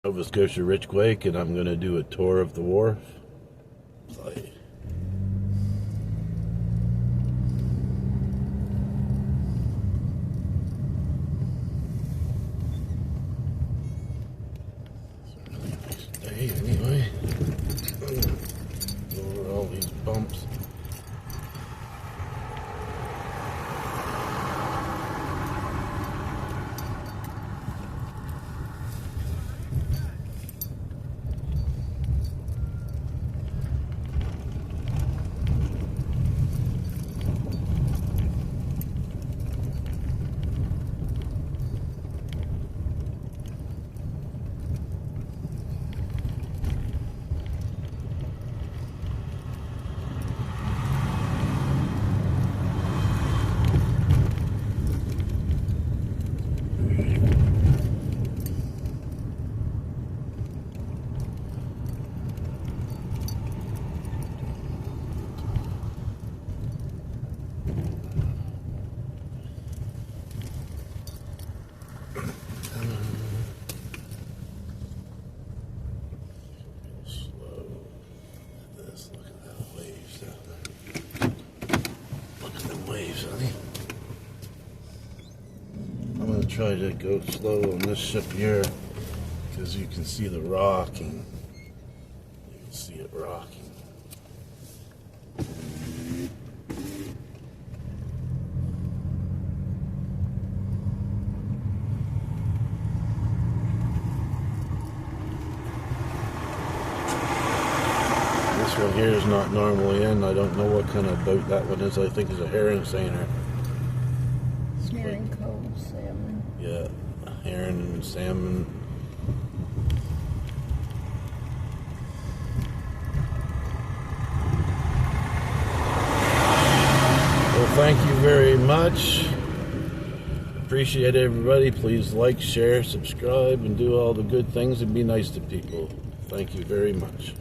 Nova Scotia Ridgequake, and I'm going to do a tour of the wharf. Play. It's a really nice day anyway. Over all these bumps. I'm going to try to go slow on this ship here because you can see the rocking. You can see it rocking. This one here is not normally in. I don't know what kind of boat that one is. I think it's a herring seiner. Herring cove salmon. Yeah, herring and salmon. Well, thank you very much. Appreciate everybody. Please like, share, subscribe, and do all the good things and be nice to people. Thank you very much.